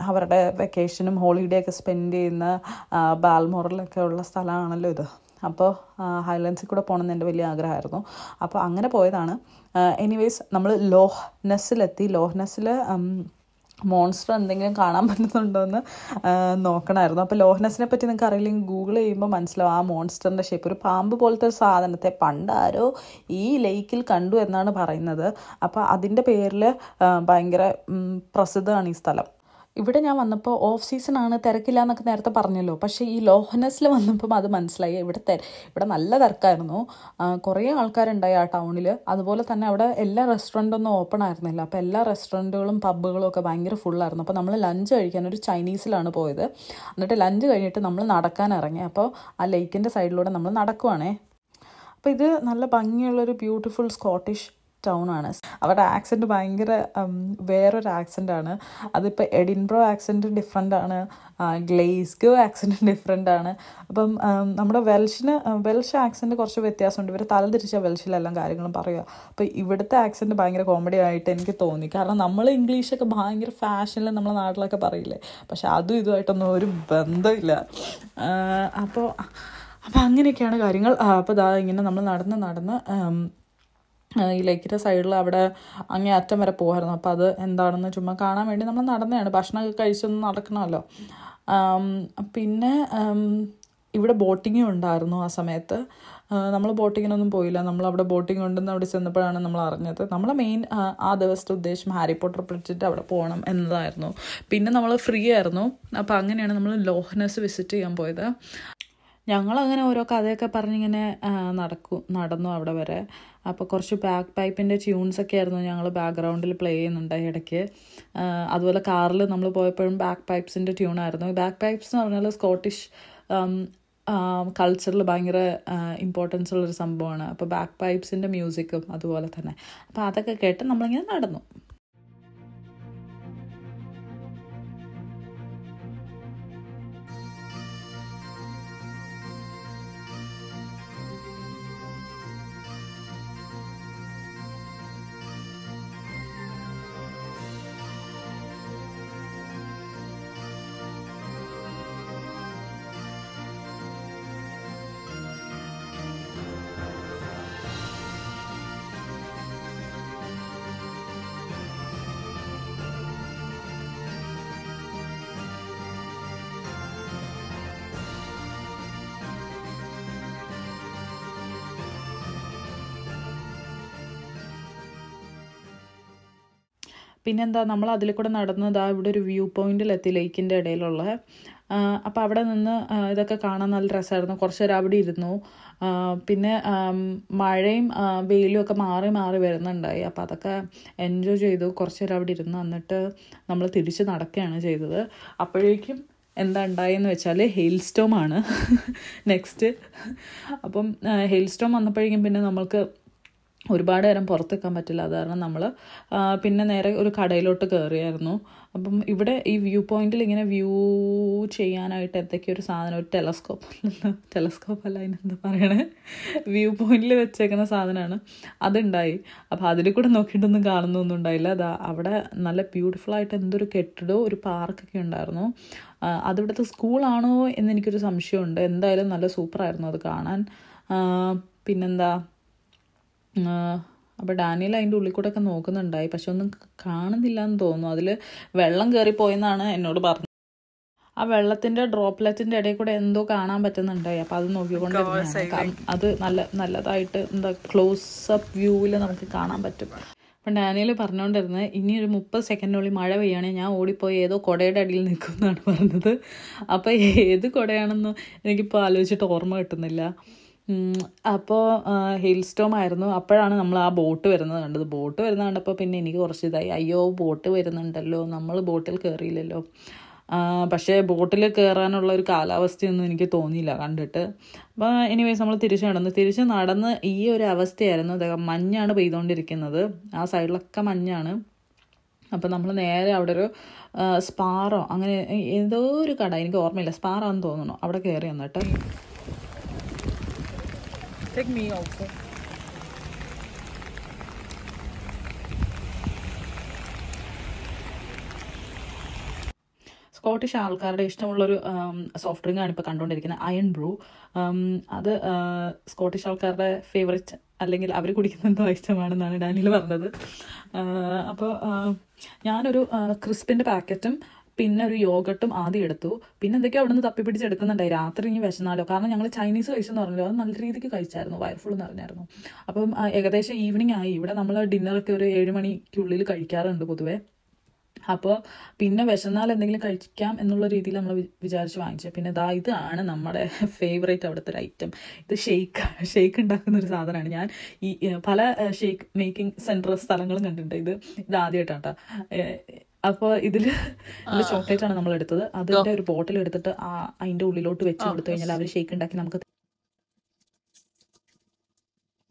അവരുടെ വെക്കേഷനും ഹോളിഡേ ഒക്കെ സ്പെൻഡ് ചെയ്യുന്ന ബാൽമോറിലൊക്കെ ഉള്ള സ്ഥലമാണല്ലോ ഇത്. അപ്പോൾ ഹൈലാൻഡ്സിൽ കൂടെ പോകണമെന്ന് എൻ്റെ വലിയ ആഗ്രഹമായിരുന്നു. അപ്പോൾ അങ്ങനെ പോയതാണ്. എനിവേസ് നമ്മൾ ലോഹ് നെസ്സിലെത്തി. ലോഹ് നെസ്സിൽ മോൺസ്റ്റർ എന്തെങ്കിലും കാണാൻ പറ്റുന്നുണ്ടോ എന്ന് നോക്കണമായിരുന്നു. അപ്പോൾ ലോഹ്നെസ്സിനെ പറ്റി നിങ്ങൾക്ക് അറിയില്ലെങ്കിൽ ഗൂഗിൾ ചെയ്യുമ്പോൾ മനസ്സിലാവും. ആ മോൺസ്റ്ററിൻ്റെ ഷേപ്പ് ഒരു പാമ്പ് പോലത്തെ ഒരു സാധനത്തെ പണ്ടാരോ ഈ ലേക്കിൽ കണ്ടു എന്നാണ് പറയുന്നത്. അപ്പോൾ അതിൻ്റെ പേരിൽ ഭയങ്കര പ്രസിദ്ധമാണ് ഈ സ്ഥലം. ഇവിടെ ഞാൻ വന്നപ്പോൾ ഓഫ് സീസണാണ്, തിരക്കില്ല എന്നൊക്കെ നേരത്തെ പറഞ്ഞല്ലോ. പക്ഷേ ഈ ലോഹ്നെസ്സിൽ വന്നപ്പം അത് മനസ്സിലായി. ഇവിടെ നല്ല തിരക്കായിരുന്നു. കുറേ ആൾക്കാരുണ്ടായി ആ ടൗണിൽ. അതുപോലെ തന്നെ അവിടെ എല്ലാ റെസ്റ്റോറൻറ്റൊന്നും ഓപ്പൺ ആയിരുന്നില്ല. അപ്പോൾ എല്ലാ റെസ്റ്റോറൻറ്റുകളും പബ്ബുകളും ഒക്കെ ഭയങ്കര ഫുള്ളായിരുന്നു. അപ്പോൾ നമ്മൾ ലഞ്ച് കഴിക്കാൻ ഒരു ചൈനീസിലാണ് പോയത്. എന്നിട്ട് ലഞ്ച് കഴിഞ്ഞിട്ട് നമ്മൾ നടക്കാൻ ഇറങ്ങി. അപ്പോൾ ആ ലേക്കിൻ്റെ സൈഡിലൂടെ നമ്മൾ നടക്കുവാണേ. അപ്പോൾ ഇത് നല്ല ഭംഗിയുള്ളൊരു ബ്യൂട്ടിഫുൾ സ്കോട്ടിഷ് ടൗണാണ്. അവരുടെ ആക്സെൻറ്റ് ഭയങ്കര വേറൊരു ആക്സെൻ്റാണ്. അതിപ്പോൾ എഡിൻബ്രോ ആക്സെൻറ്റ് ഡിഫറെൻ്റ് ആണ്, ഗ്ലേസ്ഗോ ആക്സെൻറ്റ് ഡിഫറെൻ്റ് ആണ്. അപ്പം നമ്മുടെ വെൽഷ് ആക്സെൻറ്റ് കുറച്ച് വ്യത്യാസമുണ്ട്. ഇവർ തലതിരിച്ച വെൽഷിലെല്ലാം കാര്യങ്ങളും പറയുക. അപ്പോൾ ഇവിടുത്തെ ആക്സെൻറ്റ് ഭയങ്കര കോമഡി ആയിട്ട് എനിക്ക് തോന്നി. കാരണം നമ്മൾ ഇംഗ്ലീഷൊക്കെ ഭയങ്കര ഫാഷനിൽ നമ്മളെ നാട്ടിലൊക്കെ പറയില്ലേ, പക്ഷെ അതും ഇതുമായിട്ടൊന്നും ഒരു ബന്ധമില്ല. അപ്പോൾ അങ്ങനെയൊക്കെയാണ് കാര്യങ്ങൾ. അപ്പോൾ ഇങ്ങനെ നമ്മൾ നടന്ന് ഈ ലേക്കിൻ്റെ സൈഡിൽ അവിടെ അങ്ങേ അറ്റം വരെ പോകുമായിരുന്നു. അപ്പോൾ അത് എന്താണെന്ന് ചുമ്മാ കാണാൻ വേണ്ടി നമ്മൾ നടന്നതാണ്. ഭക്ഷണമൊക്കെ കഴിച്ചൊന്നും നടക്കണമല്ലോ. പിന്നെ ഇവിടെ ബോട്ടിങ്ങും ഉണ്ടായിരുന്നു ആ സമയത്ത്. നമ്മൾ ബോട്ടിങ്ങിനൊന്നും പോയില്ല. നമ്മളവിടെ ബോട്ടിങ് ഉണ്ടെന്ന് അവിടെ ചെന്നപ്പോഴാണ് നമ്മൾ അറിഞ്ഞത്. നമ്മളെ മെയിൻ ആ ദിവസത്തെ ഉദ്ദേശം ഹാരി പോട്ടർ പിടിച്ചിട്ട് അവിടെ പോകണം എന്നതായിരുന്നു. പിന്നെ നമ്മൾ ഫ്രീ ആയിരുന്നു. അപ്പോൾ അങ്ങനെയാണ് നമ്മൾ ലോഹ്നെസ് വിസിറ്റ് ചെയ്യാൻ പോയത്. ഞങ്ങളങ്ങനെ ഓരോ കഥയൊക്കെ പറഞ്ഞിങ്ങനെ നടന്നു അവിടെ വരെ. അപ്പോൾ കുറച്ച് ബാക്ക് പൈപ്പിൻ്റെ ട്യൂൺസൊക്കെ ആയിരുന്നു ഞങ്ങൾ ബാക്ക്ഗ്രൗണ്ടിൽ പ്ലേ ചെയ്യുന്നുണ്ടായി ഇടയ്ക്ക്. അതുപോലെ കാറിൽ നമ്മൾ പോയപ്പോഴും ബാക്ക് പൈപ്സിൻ്റെ ട്യൂണായിരുന്നു. ബാക്ക് പൈപ്സ് എന്ന് പറഞ്ഞാൽ സ്കോട്ടിഷ് കൾച്ചറിൽ ഭയങ്കര ഇമ്പോർട്ടൻസ് ഉള്ളൊരു സംഭവമാണ്. അപ്പോൾ ബാക്ക് പൈപ്സിൻ്റെ മ്യൂസിക്കും അതുപോലെ തന്നെ. അപ്പോൾ അതൊക്കെ കേട്ട് നമ്മളിങ്ങനെ നടന്നു. പിന്നെന്താ നമ്മൾ അതിൽ കൂടെ നടന്നതാ ഇവിടെ ഒരു വ്യൂ പോയിന്റിലെത്തി ലേക്കിൻ്റെ ഇടയിലുള്ള. അപ്പോൾ അവിടെ നിന്ന് ഇതൊക്കെ കാണാൻ നല്ല രസമായിരുന്നു. കുറച്ച് നേരം അവിടെ ഇരുന്നു. പിന്നെ മഴയും വെയിലും ഒക്കെ മാറി മാറി വരുന്നുണ്ടായി. അപ്പോൾ അതൊക്കെ എൻജോയ് ചെയ്തു. കുറച്ച് നേരം അവിടെ ഇരുന്നു. എന്നിട്ട് നമ്മൾ തിരിച്ച് നടക്കുകയാണ് ചെയ്തത്. അപ്പോഴേക്കും എന്താ ഉണ്ടായെന്ന് വെച്ചാൽ ഹെയിൽ സ്റ്റോമാണ് നെക്സ്റ്റ്. അപ്പം ഹെയിൽ സ്റ്റോം വന്നപ്പോഴേക്കും പിന്നെ നമ്മൾക്ക് ഒരുപാട് നേരം പുറത്ത് നിൽക്കാൻ പറ്റില്ല. അത് കാരണം നമ്മൾ പിന്നെ നേരെ ഒരു കടയിലോട്ട് കയറിയായിരുന്നു. അപ്പം ഇവിടെ ഈ വ്യൂ പോയിന്റിൽ ഇങ്ങനെ വ്യൂ ചെയ്യാനായിട്ട് എന്തൊക്കെയോ ഒരു സാധനം, ഒരു ടെലസ്കോപ്പ് അല്ല അതിനെന്താ പറയണേ, വ്യൂ പോയിന്റിൽ വെച്ചേക്കുന്ന സാധനമാണ്, അതുണ്ടായി. അപ്പോൾ അതിൽ കൂടെ നോക്കിയിട്ടൊന്നും കാണുന്നൊന്നും ഉണ്ടായില്ല. അതാ അവിടെ നല്ല ബ്യൂട്ടിഫുള്ളായിട്ട് എന്തൊരു കെട്ടിടവും ഒരു പാർക്കൊക്കെ ഉണ്ടായിരുന്നു. അതിവിടുത്തെ സ്കൂളാണോ എന്നെനിക്കൊരു സംശയമുണ്ട്. എന്തായാലും നല്ല സൂപ്പറായിരുന്നു അത് കാണാൻ. പിന്നെന്താ, അപ്പോൾ ഡാനിയൽ അതിൻ്റെ ഉള്ളിൽ കൂടെ ഒക്കെ നോക്കുന്നുണ്ടായി. പക്ഷെ ഒന്നും കാണുന്നില്ല എന്ന് തോന്നുന്നു. അതിൽ വെള്ളം കയറിപ്പോയെന്നാണ് എന്നോട് പറഞ്ഞത്. ആ വെള്ളത്തിൻ്റെ ഡ്രോപ്ലെറ്റിൻ്റെ ഇടയിൽ കൂടെ എന്തോ കാണാൻ പറ്റുന്നുണ്ടായി. അപ്പോൾ അത് നോക്കിക്കൊണ്ടിരുന്നതാണ്. അത് നല്ലതായിട്ട് എന്താ ക്ലോസപ്പ് വ്യൂവിൽ നമുക്ക് കാണാൻ പറ്റും. അപ്പം ഡാനിയൽ പറഞ്ഞുകൊണ്ടിരുന്നത് ഇനി ഒരു 30 സെക്കൻഡിനുള്ളിൽ മഴ പെയ്യുകയാണെങ്കിൽ ഞാൻ ഓടിപ്പോയി ഏതോ കുടയുടെ അടിയിൽ നിൽക്കുമെന്നാണ് പറഞ്ഞത്. അപ്പോൾ ഏത് കുടയാണെന്ന് എനിക്കിപ്പോൾ ആലോചിച്ചിട്ട് ഓർമ്മ കിട്ടുന്നില്ല. അപ്പോൾ ഹെയിൽ സ്റ്റോം ആയിരുന്നു. അപ്പോഴാണ് നമ്മൾ ആ ബോട്ട് വരുന്നത് കണ്ടത്. ബോട്ട് വരുന്നത് കണ്ടപ്പോൾ പിന്നെ എനിക്ക് കുറച്ച് ഇതായി, അയ്യോ ബോട്ട് വരുന്നുണ്ടല്ലോ, നമ്മൾ ബോട്ടിൽ കയറിയില്ലല്ലോ. പക്ഷേ ബോട്ടിൽ കയറാനുള്ള ഒരു കാലാവസ്ഥയൊന്നും എനിക്ക് തോന്നിയില്ല കണ്ടിട്ട്. അപ്പോൾ എനിവേസ് നമ്മൾ തിരിച്ച് നടന്ന് ഈ ഒരു അവസ്ഥയായിരുന്നു. മഞ്ഞാണ് പെയ്തുകൊണ്ടിരിക്കുന്നത്, ആ സൈഡിലൊക്കെ മഞ്ഞാണ്. അപ്പോൾ നമ്മൾ നേരെ അവിടെ ഒരു സ്പാറോ അങ്ങനെ ഏതോ ഒരു കട, എനിക്ക് ഓർമ്മയില്ല, സ്പാറാന്ന് തോന്നുന്നു, അവിടെ കയറി വന്നിട്ട്. Take me also. സ്കോട്ടിഷ് ആൾക്കാരുടെ ഇഷ്ടമുള്ളൊരു സോഫ്റ്റ് ഡ്രിങ്കാണ് ഇപ്പോൾ കണ്ടുകൊണ്ടിരിക്കുന്നത്, അയൺ ബ്രൂ. അത് സ്കോട്ടിഷ് ആൾക്കാരുടെ ഫേവറേറ്റ്, അല്ലെങ്കിൽ അവർ കുടിക്കുന്നത് ഇഷ്ടമാണെന്നാണ് ഡാനിയൽ പറഞ്ഞത്. അപ്പോൾ ഞാനൊരു ക്രിസ്പിൻ്റെ പാക്കറ്റും പിന്നെ ഒരു യോഗട്ടും ആദ്യം എടുത്തു. പിന്നെ എന്തൊക്കെയോ അവിടെ നിന്ന് തപ്പിപ്പിടിച്ചെടുക്കുന്നുണ്ടായി. രാത്രി ഇനി വിശന്നാലോ, കാരണം ഞങ്ങൾ ചൈനീസ് കഴിച്ചെന്ന് പറഞ്ഞല്ലോ, അത് നല്ല രീതിക്ക് കഴിച്ചായിരുന്നു, വയർഫുൾ നിറഞ്ഞായിരുന്നു. അപ്പം ഏകദേശം ഈവനിങ് ആയി. ഇവിടെ നമ്മൾ ഡിന്നറൊക്കെ ഒരു 7 മണിക്കുള്ളിൽ കഴിക്കാറുണ്ട് പൊതുവേ. അപ്പോൾ പിന്നെ വിശന്നാൽ എന്തെങ്കിലും കഴിക്കാം എന്നുള്ള രീതിയിൽ നമ്മൾ വിചാരിച്ച് വാങ്ങിച്ചത്. പിന്നെ ഇതാണ് നമ്മുടെ ഫേവറേറ്റ് അവിടുത്തെ ഒരു ഐറ്റം. ഇത് ഷെയ്ക്ക് ഉണ്ടാക്കുന്ന ഒരു സാധനമാണ്. ഞാൻ ഈ പല ഷെയ്ക്ക് മേക്കിംഗ് സ്ഥലങ്ങളും കണ്ടിട്ടുണ്ട്. ഇത് ആദ്യമായിട്ടാണ് കേട്ടോ. അപ്പോൾ ഇതിൽ ചോക്ലേറ്റ് ആണ് നമ്മൾ എടുത്തത്. അതിൻ്റെ ഒരു ബോട്ടിൽ എടുത്തിട്ട് അതിൻ്റെ ഉള്ളിലോട്ട് വെച്ച് കൊടുത്തു കഴിഞ്ഞാൽ അവർ ഷേക്ക് ഉണ്ടാക്കി നമുക്ക്.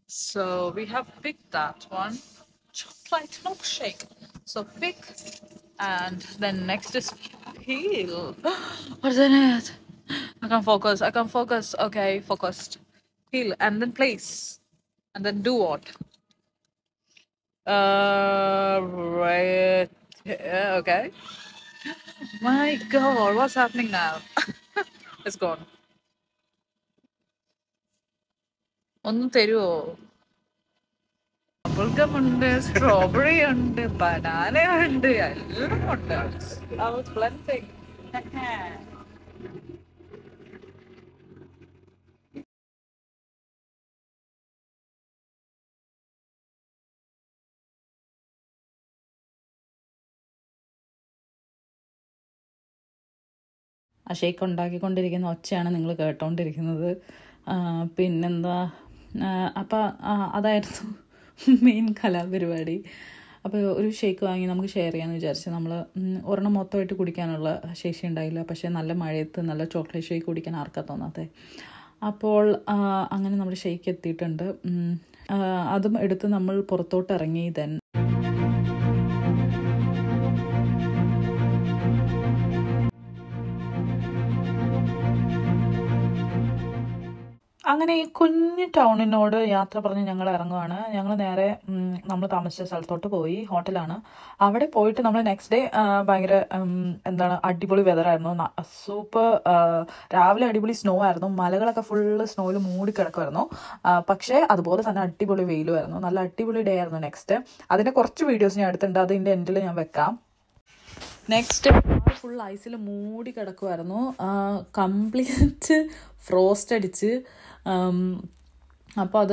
So we have picked that one, chocolate milkshake. So pick, and then next is peel. What's in it? I can't focus. Okay, focused. Peel and then place, and then do what? Right. Yeah, okay. My God, what's happening now? It's gone. ഒന്നും തരുമോ? ബബിൾഗം ഉണ്ട്, സ്ട്രോബെറി ഉണ്ട്, ബനാന ഉണ്ട്, എല്ലാം ഉണ്ട്. ആ ഷേക്ക് ഉണ്ടാക്കിക്കൊണ്ടിരിക്കുന്ന ഒച്ചയാണ് നിങ്ങൾ കേട്ടോണ്ടിരിക്കുന്നത്. പിന്നെന്താ, അപ്പം അതായിരുന്നു മെയിൻ കലാപരിപാടി. അപ്പോൾ ഒരു ഷേക്ക് വാങ്ങി നമുക്ക് ഷെയർ ചെയ്യാമെന്ന് വിചാരിച്ച്. നമ്മൾ ഒരെണ്ണം മൊത്തമായിട്ട് കുടിക്കാനുള്ള ശേഷി ഉണ്ടായില്ല. പക്ഷേ നല്ല മഴയത്ത് നല്ല ചോക്ലേറ്റ് ഷേക്ക് കുടിക്കാൻ ആർക്കാ തോന്നാത്തത്. അപ്പോൾ അങ്ങനെ നമ്മൾ ഷേക്ക് എത്തിയിട്ടുണ്ട്. അതും എടുത്ത് നമ്മൾ പുറത്തോട്ട് ഇറങ്ങി. അങ്ങനെ ഈ കുഞ്ഞു ടൗണിനോട് യാത്ര പറഞ്ഞ് ഞങ്ങൾ ഇറങ്ങുവാണ്. ഞങ്ങൾ നേരെ നമ്മൾ താമസിച്ച സ്ഥലത്തോട്ട് പോയി, ഹോട്ടലാണ്. അവിടെ പോയിട്ട് നമ്മൾ നെക്സ്റ്റ് ഡേ ഭയങ്കര അടിപൊളി വെതറായിരുന്നു, സൂപ്പർ. രാവിലെ അടിപൊളി സ്നോ ആയിരുന്നു, മലകളൊക്കെ ഫുള്ള് സ്നോയിൽ മൂടിക്കിടക്കുമായിരുന്നു. പക്ഷേ അതുപോലെ തന്നെ അടിപൊളി വെയിലുമായിരുന്നു. നല്ല അടിപൊളി ഡേ ആയിരുന്നു നെക്സ്റ്റ്. അതിൻ്റെ കുറച്ച് വീഡിയോസ് ഞാൻ എടുത്തിട്ടുണ്ട്, അതിൻ്റെ എൻഡിൽ ഞാൻ വെക്കാം. നെക്സ്റ്റ് ഫുൾ ഐസിൽ മൂടി കിടക്കുമായിരുന്നു, കംപ്ലീറ്റ് ഫ്രോസ്റ്റ് അടിച്ച് അപ്പോൾ അത്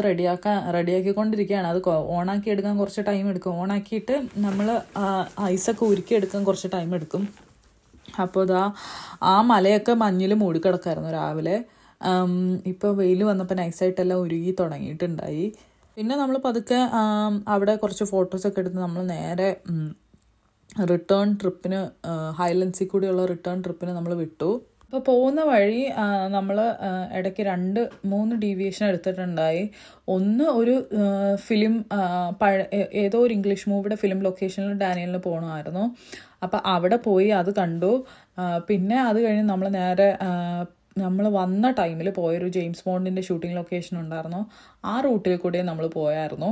റെഡിയാക്കിക്കൊണ്ടിരിക്കുകയാണ്. അത് ഓണാക്കി എടുക്കാൻ കുറച്ച് ടൈം എടുക്കും. ഓണാക്കിയിട്ട് നമ്മൾ ഐസൊക്കെ ഉരുക്കിയെടുക്കാൻ കുറച്ച് ടൈം എടുക്കും. അപ്പോൾ ആ മലയൊക്കെ മഞ്ഞിൽ മൂടിക്കിടക്കായിരുന്നു രാവിലെ. ഇപ്പോൾ വെയിൽ വന്നപ്പോൾ നൈസായിട്ടെല്ലാം ഉരുകി തുടങ്ങിയിട്ടുണ്ടായി. പിന്നെ നമ്മൾ പതുക്കെ അവിടെ കുറച്ച് ഫോട്ടോസൊക്കെ എടുത്ത് നമ്മൾ നേരെ റിട്ടേൺ ട്രിപ്പിന്, ഹൈലൻഡ്സിൽ കൂടിയുള്ള റിട്ടേൺ ട്രിപ്പിന് നമ്മൾ വിട്ടു. അപ്പോൾ പോകുന്ന വഴി നമ്മൾ ഇടയ്ക്ക് 2-3 ഡീവിയേഷൻ എടുത്തിട്ടുണ്ടായി. ഒന്ന് ഒരു ഫിലിം, ഏതോ ഒരു ഇംഗ്ലീഷ് മൂവിയുടെ ഫിലിം ലൊക്കേഷനിൽ ഡാനിയലിന് പോകണമായിരുന്നു. അപ്പോൾ അവിടെ പോയി അത് കണ്ടു. പിന്നെ അത് കഴിഞ്ഞ് നമ്മൾ നേരെ നമ്മൾ വന്ന ടൈമിൽ പോയൊരു ജെയിംസ് ബോണ്ടിൻ്റെ ഷൂട്ടിംഗ് ലൊക്കേഷൻ ഉണ്ടായിരുന്നു. ആ റൂട്ടിൽ കൂടെ നമ്മൾ പോയായിരുന്നു.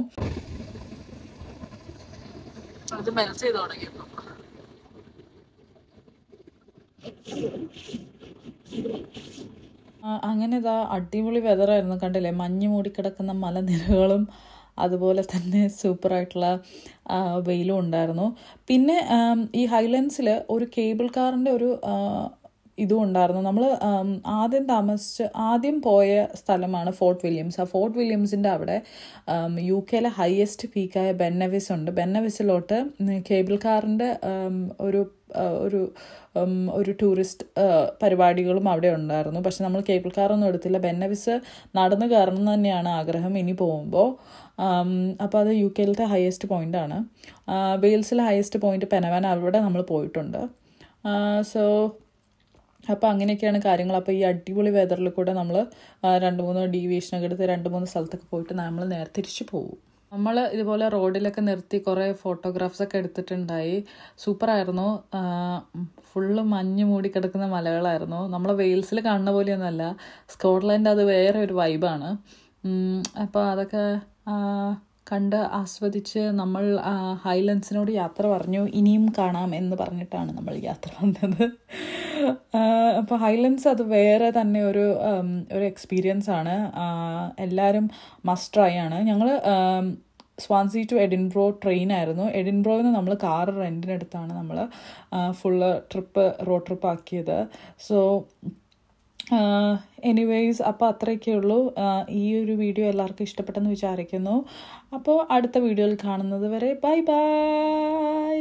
അത് മെൽറ്റ് ചെയ്ത് തുടങ്ങിയിരുന്നു. അങ്ങനെ അടിപൊളി വെതറായിരുന്നു. കണ്ടില്ലേ, മഞ്ഞ് മൂടിക്കിടക്കുന്ന മലനിരകളും അതുപോലെ തന്നെ സൂപ്പറായിട്ടുള്ള വെയിലും ഉണ്ടായിരുന്നു. പിന്നെ ഈ ഹൈലൻഡ്സിൽ ഒരു കേബിൾ കാറിൻ്റെ ഒരു ഇതും ഉണ്ടായിരുന്നു. നമ്മൾ ആദ്യം പോയ സ്ഥലമാണ് ഫോർട്ട് വില്യംസ്. ആ ഫോർട്ട് വില്യംസിൻ്റെ അവിടെ UK ഹയസ്റ്റ് പീക്കായ ബെൻ നെവിസ് ഉണ്ട്. ബെൻ നെവിസിലോട്ട് കേബിൾ കാറിൻ്റെ ഒരു ടൂറിസ്റ്റ് പരിപാടികളും അവിടെ ഉണ്ടായിരുന്നു. പക്ഷെ നമ്മൾ കേബിൾ കാറൊന്നും എടുത്തില്ല. ബെൻ നെവിസ് നടന്ന് കയറണം തന്നെയാണ് ആഗ്രഹം ഇനി പോകുമ്പോൾ. അപ്പോൾ അത് UK ഹയസ്റ്റ് പോയിൻ്റാണ്. വെയിൽസിലെ ഹയസ്റ്റ് പോയിൻ്റ് പെനവാൻ, അവിടെ നമ്മൾ പോയിട്ടുണ്ട്. അപ്പോൾ അങ്ങനെയൊക്കെയാണ് കാര്യങ്ങൾ. അപ്പോൾ ഈ അടിപൊളി വെതറിൽ കൂടെ നമ്മൾ 2-3 ഡീവിയേഷനൊക്കെ എടുത്ത് 2-3 സ്ഥലത്തൊക്കെ പോയിട്ട് നമ്മൾ നേരെ തിരിച്ചു പോകും. നമ്മൾ ഇതുപോലെ റോഡിലൊക്കെ നിർത്തി കുറേ ഫോട്ടോഗ്രാഫ്സൊക്കെ എടുത്തിട്ടുണ്ടായി. സൂപ്പറായിരുന്നു. ഫുള്ള് മഞ്ഞ് മൂടിക്കിടക്കുന്ന മലകളായിരുന്നു. നമ്മൾ വെയിൽസിൽ കാണുന്ന പോലെയൊന്നുമല്ല. സ്കോട്ട്ലൻഡ് അത് വേറെ ഒരു വൈബാണ്. അപ്പോൾ അതൊക്കെ കണ്ട് ആസ്വദിച്ച് നമ്മൾ ഹൈലൻഡ്സിനോട് യാത്ര പറഞ്ഞു. ഇനിയും കാണാം എന്ന് പറഞ്ഞിട്ടാണ് നമ്മൾ യാത്ര വന്നത്. അപ്പോൾ ഹൈലൻഡ്സ് അത് വേറെ തന്നെ ഒരു എക്സ്പീരിയൻസ് ആണ്. എല്ലാവരും മസ്റ്റ് ട്രൈ ആണ്. ഞങ്ങൾ സ്വാൻസി ടു എഡിൻബ്രോ ട്രെയിനായിരുന്നു. എഡിൻബ്രോയിൽ നിന്ന് നമ്മൾ കാർ റെൻറ്റിനെടുത്താണ് നമ്മൾ ഫുള്ള് റോഡ് ട്രിപ്പ് ആക്കിയത്. സോ എനിവേയ്സ്, അപ്പോൾ അത്രയൊക്കെ ഉള്ളൂ. ഈ ഒരു വീഡിയോ എല്ലാവർക്കും ഇഷ്ടപ്പെട്ടെന്ന് വിചാരിക്കുന്നു. അപ്പോൾ അടുത്ത വീഡിയോയിൽ കാണുന്നത് വരെ ബൈ ബൈ.